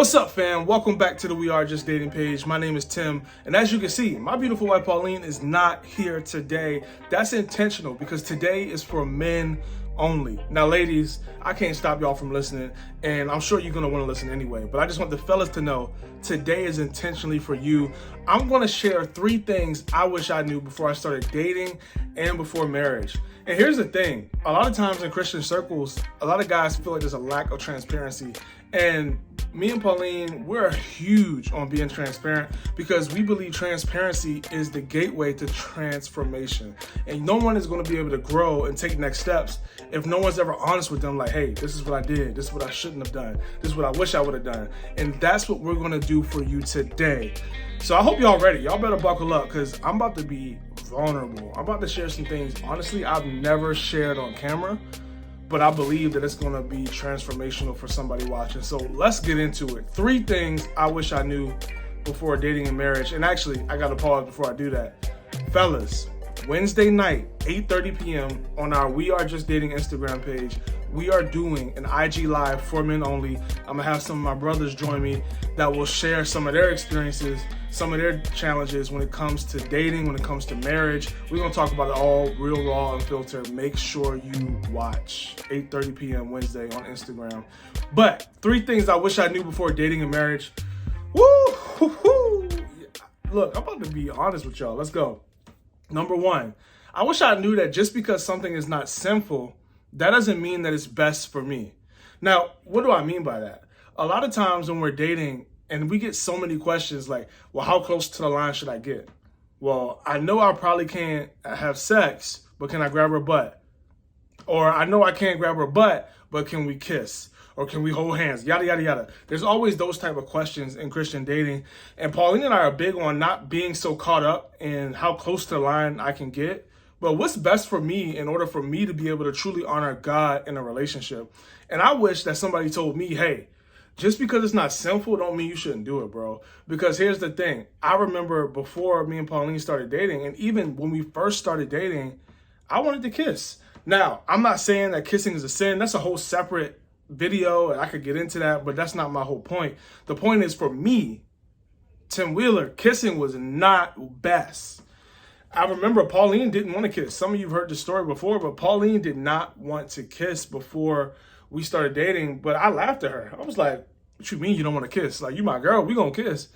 What's up, fam? Welcome back to the We Are Just Dating page. My name is Tim, and as you can see, my beautiful wife Pauline is not here today. That's intentional because today is for men only. Now, ladies, I can't stop y'all from listening, and I'm sure you're gonna want to listen anyway, but I just want the fellas to know today is intentionally for you. I'm gonna share 3 things I wish I knew before I started dating and before marriage. And here's the thing, a lot of times in Christian circles, a lot of guys feel like there's a lack of transparency, and me and Pauline, we're huge on being transparent because we believe transparency is the gateway to transformation. And no one is going to be able to grow and take next steps if no one's ever honest with them, like, hey, this is what I did, this is what I shouldn't have done, this is what I wish I would have done. And that's what we're going to do for you today. So I hope y'all ready. Y'all better buckle up because I'm about to be vulnerable. I'm about to share some things, honestly, I've never shared on camera, but I believe that it's gonna be transformational for somebody watching. So let's get into it. 3 things I wish I knew before dating and marriage. And actually, I gotta pause before I do that. Fellas, Wednesday night, 8:30 p.m. on our We Are Just Dating Instagram page, we are doing an IG Live for men only. I'm gonna have some of my brothers join me that will share some of their experiences, some of their challenges when it comes to dating, when it comes to marriage. We're gonna talk about it all real, raw, unfiltered. Make sure you watch 8:30 p.m. Wednesday on Instagram. But 3 things I wish I knew before dating and marriage. Woo! Look, I'm about to be honest with y'all. Let's go. Number 1, I wish I knew that just because something is not sinful, that doesn't mean that it's best for me. Now, what do I mean by that? A lot of times when we're dating and we get so many questions like, well, how close to the line should I get? Well, I know I probably can't have sex, but can I grab her butt? Or I know I can't grab her butt, but can we kiss? Or can we hold hands? Yada, yada, yada. There's always those type of questions in Christian dating. And Pauline and I are big on not being so caught up in how close to the line I can get, but what's best for me in order for me to be able to truly honor God in a relationship. And I wish that somebody told me, hey, just because it's not sinful don't mean you shouldn't do it, bro. Because here's the thing. I remember before me and Pauline started dating, and even when we first started dating, I wanted to kiss. Now, I'm not saying that kissing is a sin. That's a whole separate video, and I could get into that, but that's not my whole point. The point is, for me, Tim Wheeler, kissing was not best. I remember Pauline didn't want to kiss. Some of you have heard the story before, but Pauline did not want to kiss before we started dating, but I laughed at her. I was like, what you mean you don't want to kiss? Like, you my girl, we gonna kiss.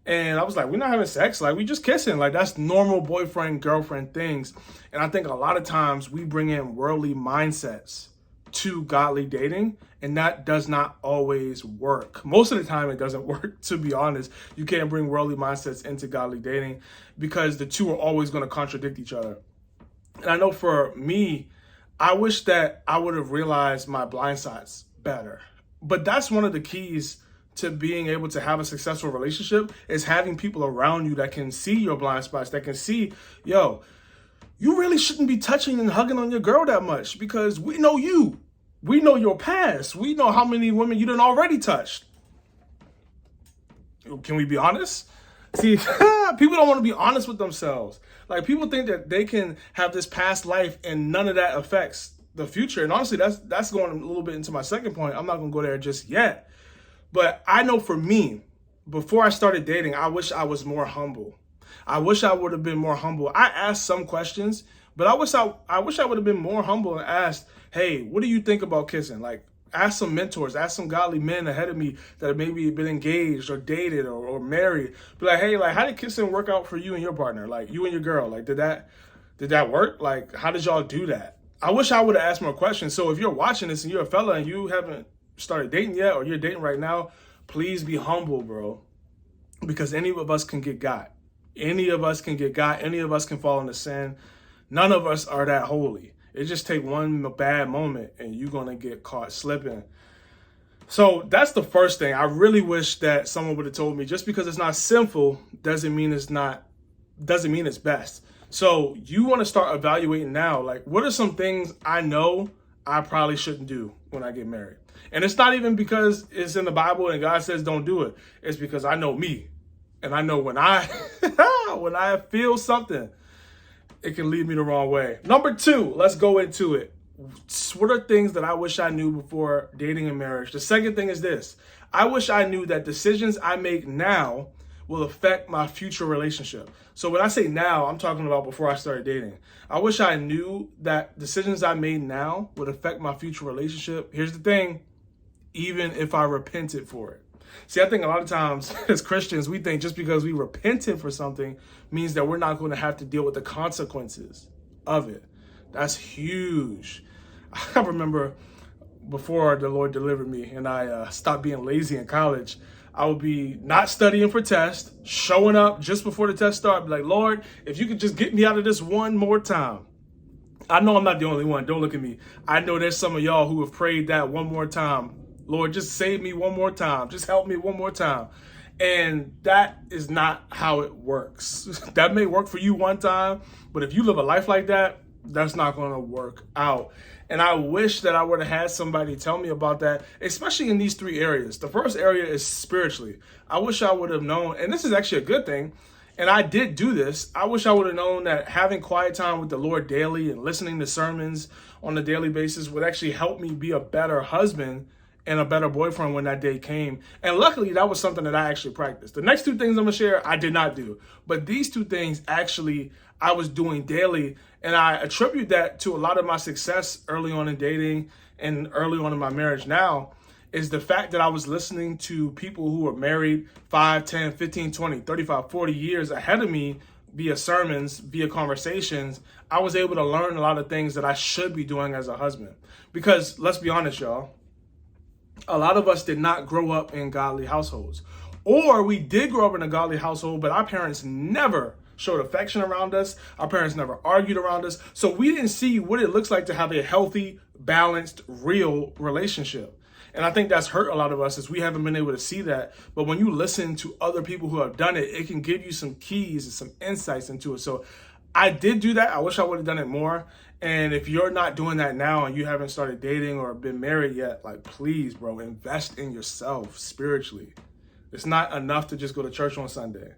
And I was like, we're not having sex. Like, we just kissing. Like, that's normal boyfriend, girlfriend things. And I think a lot of times we bring in worldly mindsets to godly dating, and that does not always work. Most of the time it doesn't work, to be honest. You can't bring worldly mindsets into godly dating because the two are always going to contradict each other. And I know for me, I wish that I would have realized my blind sides better. But that's one of the keys to being able to have a successful relationship, is having people around you that can see your blind spots, that can see, yo, you really shouldn't be touching and hugging on your girl that much because we know you. We know your past. We know how many women you done already touched. Can we be honest? See, people don't want to be honest with themselves. Like, people think that they can have this past life and none of that affects the future. And honestly, that's going a little bit into my second point. I'm not going to go there just yet. But I know for me, before I started dating, I wish I was more humble. I wish I would have been more humble. I asked some questions, but I wish I would have been more humble and asked, hey, what do you think about kissing? Like, ask some mentors, ask some godly men ahead of me that have maybe been engaged or dated or married. Be like, hey, like, how did kissing work out for you and your partner? Like, you and your girl, like, did that work? Like, how did y'all do that? I wish I would have asked more questions. So if you're watching this and you're a fella and you haven't started dating yet, or you're dating right now, please be humble, bro. Because any of us can get got. Any of us can get got. Any of us can fall into sin. None of us are that holy. It just take one bad moment and you're going to get caught slipping. So that's the first thing. I really wish that someone would have told me, just because it's not sinful doesn't mean it's best. So you want to start evaluating now, like, what are some things I know I probably shouldn't do when I get married? And it's not even because it's in the Bible and God says don't do it. It's because I know me. And I know when I when I feel something, it can lead me the wrong way. Number 2, let's go into it. what are things that I wish I knew before dating and marriage? The second thing is this. I wish I knew that decisions I make now will affect my future relationship. So when I say now, I'm talking about before I started dating. I wish I knew that decisions I made now would affect my future relationship. Here's the thing, even if I repented for it. See, I think a lot of times as Christians, we think just because we repented for something means that we're not going to have to deal with the consequences of it. That's huge. I remember before the Lord delivered me and I stopped being lazy in college, I would be not studying for tests, showing up just before the test started, be like, Lord, if you could just get me out of this one more time. I know I'm not the only one. Don't look at me. I know there's some of y'all who have prayed that one more time. Lord, just save me one more time. Just help me one more time. And that is not how it works. That may work for you one time, but if you live a life like that, that's not going to work out. And I wish that I would have had somebody tell me about that, especially in these three areas. The first area is spiritually. I wish I would have known, and this is actually a good thing, and I did do this. I wish I would have known that having quiet time with the Lord daily and listening to sermons on a daily basis would actually help me be a better husband and a better boyfriend when that day came. And luckily, that was something that I actually practiced. The next two things I'm gonna share, I did not do. But these two things actually I was doing daily. And I attribute that to a lot of my success early on in dating and early on in my marriage now is the fact that I was listening to people who were married 5, 10, 15, 20, 35, 40 years ahead of me via sermons, via conversations. I was able to learn a lot of things that I should be doing as a husband. Because let's be honest, y'all, a lot of us did not grow up in godly households. Or we did grow up in a godly household, but our parents never showed affection around us. Our parents never argued around us. So we didn't see what it looks like to have a healthy, balanced, real relationship. And I think that's hurt a lot of us is we haven't been able to see that. But when you listen to other people who have done it, it can give you some keys and some insights into it. So I did do that. I wish I would have done it more. And if you're not doing that now and you haven't started dating or been married yet, like, please, bro, invest in yourself spiritually. It's not enough to just go to church on Sunday.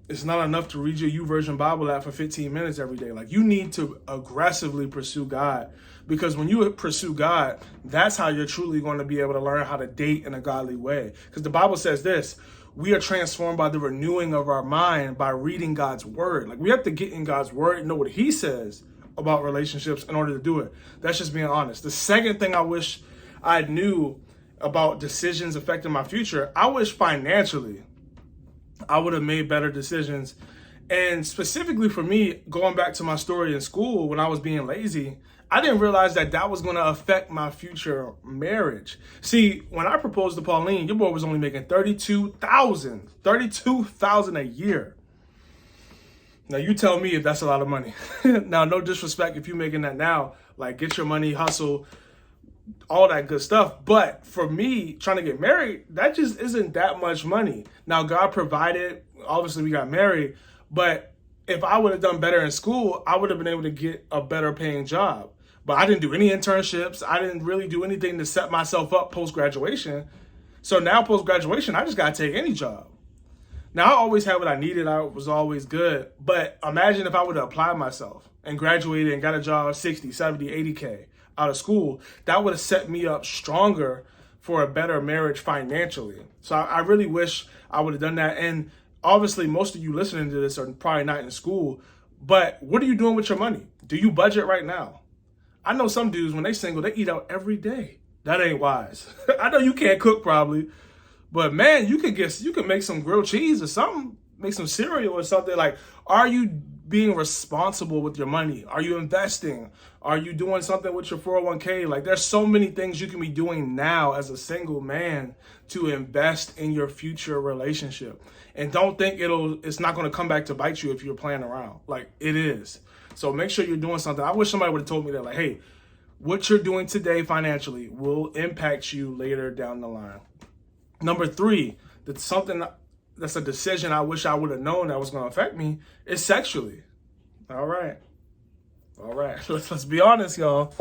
It's not enough to read your YouVersion Bible app for 15 minutes every day. Like, you need to aggressively pursue God, because when you pursue God, that's how you're truly going to be able to learn how to date in a godly way. Because the Bible says this, we are transformed by the renewing of our mind by reading God's word. Like, we have to get in God's word and know what he says about relationships in order to do it. That's just being honest. The second thing I wish I knew about decisions affecting my future, I wish financially I would have made better decisions. And specifically for me, going back to my story in school when I was being lazy, I didn't realize that that was going to affect my future marriage. See, when I proposed to Pauline, your boy was only making $32,000 a year. Now, you tell me if that's a lot of money. Now, no disrespect if you're making that now. Like, get your money, hustle, all that good stuff. But for me, trying to get married, that just isn't that much money. Now, God provided. Obviously, we got married. But if I would have done better in school, I would have been able to get a better paying job. But I didn't do any internships. I didn't really do anything to set myself up post-graduation. So now post-graduation, I just got to take any job. Now, I always had what I needed. I was always good. But imagine if I would have applied myself and graduated and got a job 60, 70, 80K out of school. That would have set me up stronger for a better marriage financially. So I really wish I would have done that. And obviously, most of you listening to this are probably not in school. But what are you doing with your money? Do you budget right now? I know some dudes, when they single, they eat out every day. That ain't wise. I know you can't cook probably, but man, you can make some grilled cheese or something, make some cereal or something. Like, are you being responsible with your money? Are you investing? Are you doing something with your 401k? Like, there's so many things you can be doing now as a single man to invest in your future relationship. And don't think it's not going to come back to bite you if you're playing around. Like, it is. So make sure you're doing something. I wish somebody would have told me that, like, hey, what you're doing today financially will impact you later down the line. Number 3, that's a decision I wish I would have known that was going to affect me, is sexually. All right. Let's be honest, y'all.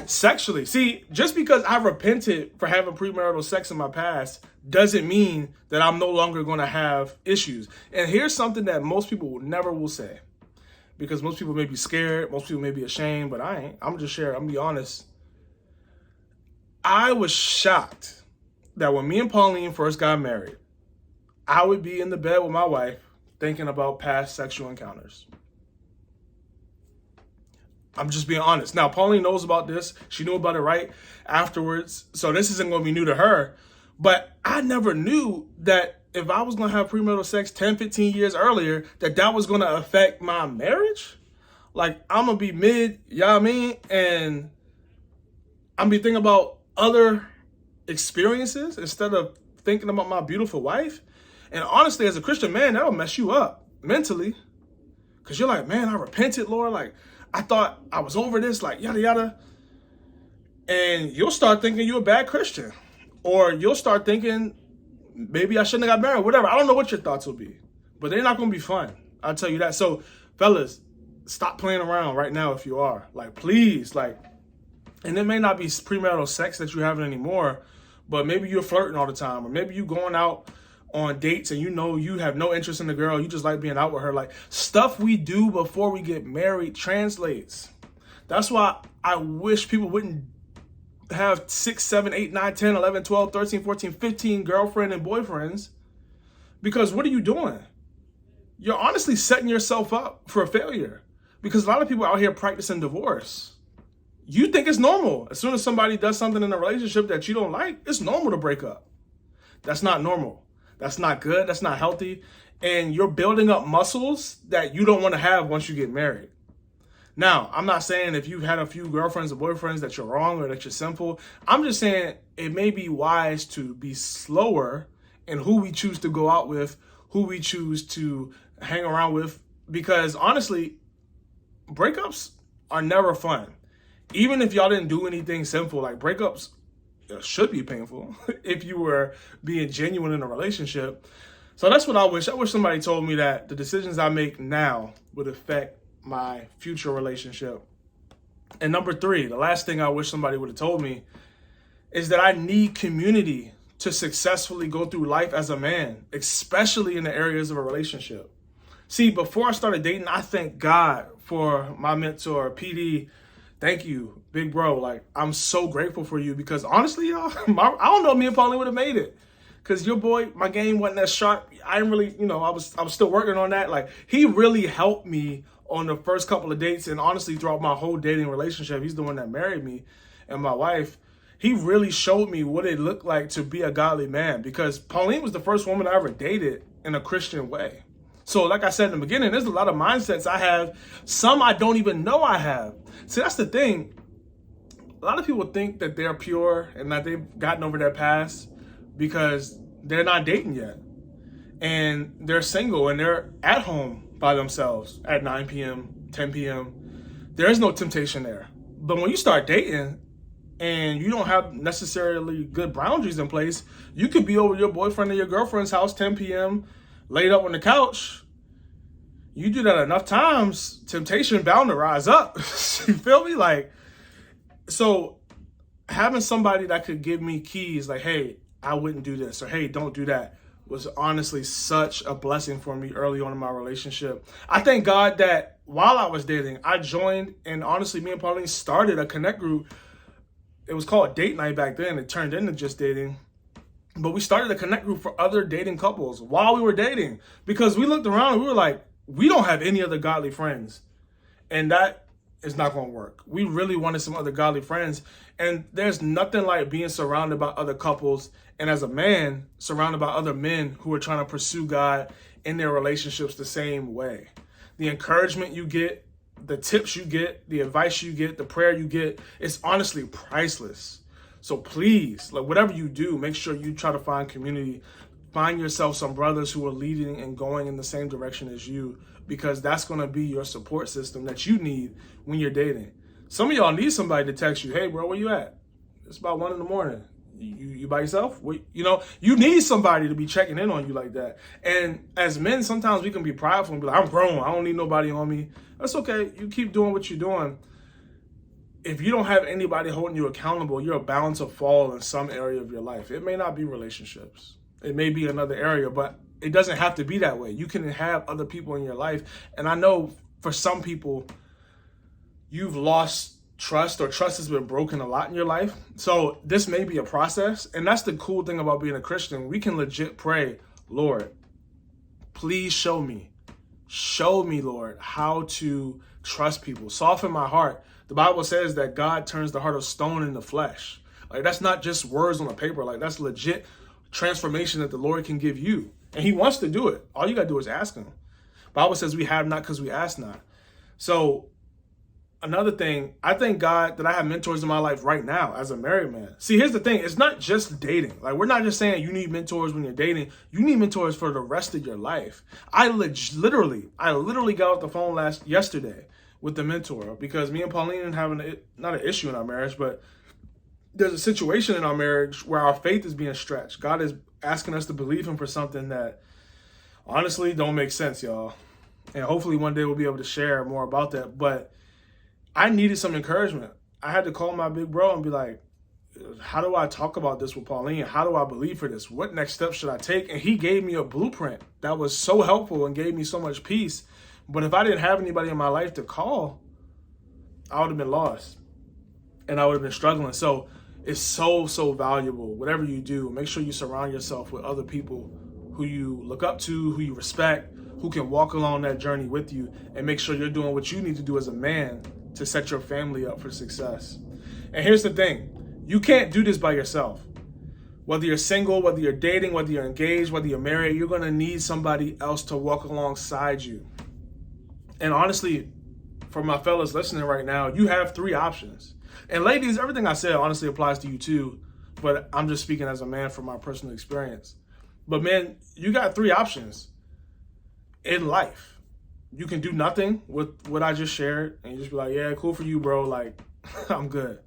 Sexually. See, just because I repented for having premarital sex in my past doesn't mean that I'm no longer going to have issues. And here's something that most people never will say. because most people may be scared, most people may be ashamed, but I ain't. I'm just sharing. I'm gonna be honest. I was shocked that when me and Pauline first got married, I would be in the bed with my wife thinking about past sexual encounters. I'm just being honest. Now, Pauline knows about this. She knew about it right afterwards. So this isn't going to be new to her. But I never knew that if I was going to have premarital sex 10, 15 years earlier, that was going to affect my marriage. Like, I'm going to be mid, you know what I mean? And I'm going to be thinking about other experiences instead of thinking about my beautiful wife. And honestly, as a Christian man, that'll mess you up mentally. Because you're like, man, I repented, Lord. Like, I thought I was over this, like, yada, yada. And you'll start thinking you're a bad Christian. Or you'll start thinking, maybe I shouldn't have got married, whatever. I don't know what your thoughts will be. But they're not going to be fun. I'll tell you that. So, fellas, stop playing around right now if you are. Like, please, like, and it may not be premarital sex that you're having anymore, but maybe you're flirting all the time, or maybe you going out on dates and you know you have no interest in the girl, you just like being out with her. Like, stuff we do before we get married translates. That's why I wish people wouldn't have 6, 7, 8, 9, 10, 11, 12, 13, 14, 15 girlfriend and boyfriends, because what are you doing? You're honestly setting yourself up for a failure, because a lot of people out here practicing divorce. You think it's normal. As soon as somebody does something in a relationship that you don't like, it's normal to break up. That's not normal. That's not good. That's not healthy. And you're building up muscles that you don't want to have once you get married. Now, I'm not saying if you've had a few girlfriends or boyfriends that you're wrong or that you're sinful. I'm just saying it may be wise to be slower in who we choose to go out with, who we choose to hang around with, because honestly, breakups are never fun. Even if y'all didn't do anything sinful, like, breakups should be painful if you were being genuine in a relationship. So that's what I wish. I wish somebody told me that the decisions I make now would affect my future relationship. And number 3, the last thing I wish somebody would have told me is that I need community to successfully go through life as a man, especially in the areas of a relationship. See, before I started dating, I thank God for my mentor, PD. Thank you, big bro. Like, I'm so grateful for you, because honestly, y'all, I don't know if me and Pauline would have made it. Because your boy, my game wasn't that sharp. I didn't really, I was still working on that. Like, he really helped me on the first couple of dates, and honestly, throughout my whole dating relationship. He's the one that married me and my wife. He really showed me what it looked like to be a godly man, because Pauline was the first woman I ever dated in a Christian way. So like I said in the beginning, there's a lot of mindsets I have. Some I don't even know I have. See, that's the thing. A lot of people think that they're pure and that they've gotten over their past because they're not dating yet. And they're single and they're at home by themselves at 9 p.m., 10 p.m. There is no temptation there. But when you start dating and you don't have necessarily good boundaries in place, you could be over your boyfriend or your girlfriend's house 10 p.m., laid up on the couch. You do that enough times, temptation bound to rise up. You feel me? Like, so having somebody that could give me keys, like, hey, I wouldn't do this, or hey, don't do that, was honestly such a blessing for me early on in my relationship. I thank God that while I was dating, I joined, and honestly, me and Pauline started a connect group. It was called Date Night back then. It turned into just dating. But we started a connect group for other dating couples while we were dating, because we looked around and we were like, we don't have any other godly friends. And that is not going to work. We really wanted some other godly friends. And there's nothing like being surrounded by other couples, and as a man, surrounded by other men who are trying to pursue God in their relationships the same way. The encouragement you get, the tips you get, the advice you get, the prayer you get, it's honestly priceless. So please, like, whatever you do, make sure you try to find community. Find yourself some brothers who are leading and going in the same direction as you, because that's going to be your support system that you need when you're dating. Some of y'all need somebody to text you, hey, bro, where you at? It's about 1 a.m. You by yourself? You need somebody to be checking in on you like that. And as men, sometimes we can be prideful and be like, I'm grown. I don't need nobody on me. That's okay. You keep doing what you're doing. If you don't have anybody holding you accountable, you're bound to fall in some area of your life. It may not be relationships. It may be another area, but it doesn't have to be that way. You can have other people in your life. And I know for some people, you've lost trust, or trust has been broken a lot in your life. So this may be a process. And that's the cool thing about being a Christian. We can legit pray, Lord, please show me, Lord, how to trust people. Soften my heart. The Bible says that God turns the heart of stone into flesh. Like, that's not just words on a paper. Like, that's legit transformation that the Lord can give you. And he wants to do it. All you got to do is ask him. The Bible says we have not because we ask not. So another thing, I thank God that I have mentors in my life right now as a married man. See, here's the thing. It's not just dating. Like, we're not just saying you need mentors when you're dating. You need mentors for the rest of your life. I literally got off the phone yesterday with the mentor because me and Pauline having not an issue in our marriage, but there's a situation in our marriage where our faith is being stretched. God is asking us to believe him for something that honestly don't make sense, y'all. And hopefully one day we'll be able to share more about that. But I needed some encouragement. I had to call my big bro and be like, how do I talk about this with Pauline? How do I believe for this? What next steps should I take? And he gave me a blueprint that was so helpful and gave me so much peace. But if I didn't have anybody in my life to call, I would have been lost and I would have been struggling. So it's so valuable. Whatever you do, make sure you surround yourself with other people who you look up to, who you respect, who can walk along that journey with you, and make sure you're doing what you need to do as a man to set your family up for success. And here's the thing. You can't do this by yourself. Whether you're single, whether you're dating, whether you're engaged, whether you're married, you're going to need somebody else to walk alongside you. And honestly, for my fellas listening right now, you have 3 options. And ladies, everything I said honestly applies to you too, but I'm just speaking as a man from my personal experience. But man, you got 3 options in life. You can do nothing with what I just shared and you just be like, yeah, cool for you, bro. Like, I'm good.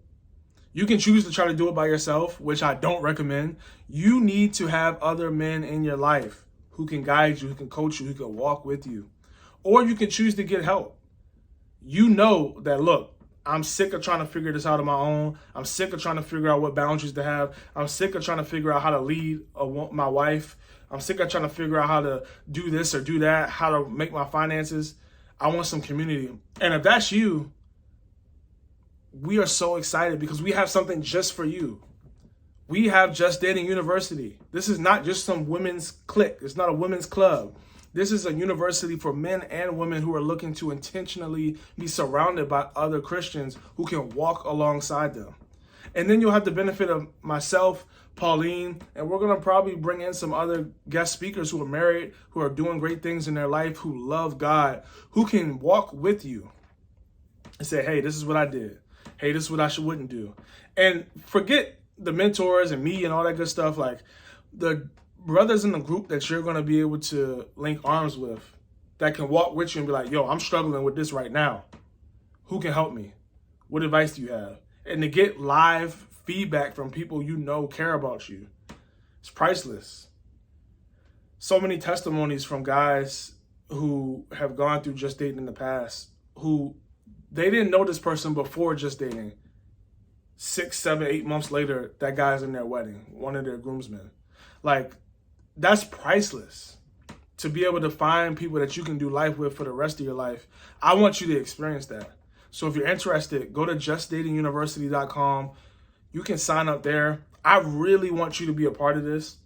You can choose to try to do it by yourself, which I don't recommend. You need to have other men in your life who can guide you, who can coach you, who can walk with you. Or you can choose to get help. You know that, look, I'm sick of trying to figure this out on my own. I'm sick of trying to figure out what boundaries to have. I'm sick of trying to figure out how to lead my wife. I'm sick of trying to figure out how to do this or do that, how to make my finances. I want some community. And if that's you, we are so excited because we have something just for you. We have Just Dating University. This is not just some women's clique. It's not a women's club. This is a university for men and women who are looking to intentionally be surrounded by other Christians who can walk alongside them. And then you'll have the benefit of myself, Pauline, and we're going to probably bring in some other guest speakers who are married, who are doing great things in their life, who love God, who can walk with you and say, hey, this is what I did. Hey, this is what I wouldn't do. And forget the mentors and me and all that good stuff. Like, the brothers in the group that you're going to be able to link arms with that can walk with you and be like, yo, I'm struggling with this right now. Who can help me? What advice do you have? And to get live feedback from people you know care about you, it's priceless. So many testimonies from guys who have gone through Just Dating in the past, who they didn't know this person before Just Dating. 6, 7, 8 months later, that guy's in their wedding, one of their groomsmen. Like, that's priceless. To be able to find people that you can do life with for the rest of your life. I want you to experience that. So if you're interested, go to justdatinguniversity.com. You can sign up there. I really want you to be a part of this.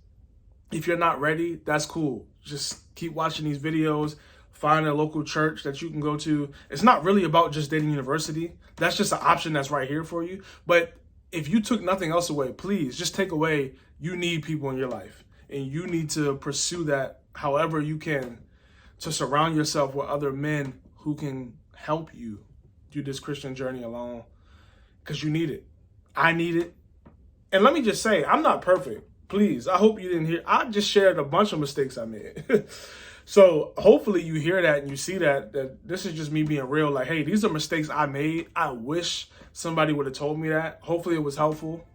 If you're not ready, that's cool. Just keep watching these videos. Find a local church that you can go to. It's not really about Just Dating University. That's just an option that's right here for you. But if you took nothing else away, please just take away you need people in your life. And you need to pursue that however you can to surround yourself with other men who can help you do this Christian journey alone, because you need it. I need it. And let me just say, I'm not perfect. Please, I hope you didn't hear. I just shared a bunch of mistakes I made. So hopefully you hear that and you see that this is just me being real. Like, hey, these are mistakes I made. I wish somebody would have told me that. Hopefully it was helpful.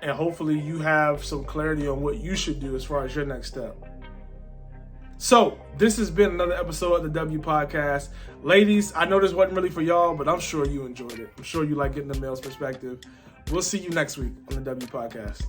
And hopefully you have some clarity on what you should do as far as your next step. So this has been another episode of the W Podcast. Ladies, I know this wasn't really for y'all, but I'm sure you enjoyed it. I'm sure you like getting the male's perspective. We'll see you next week on the W Podcast.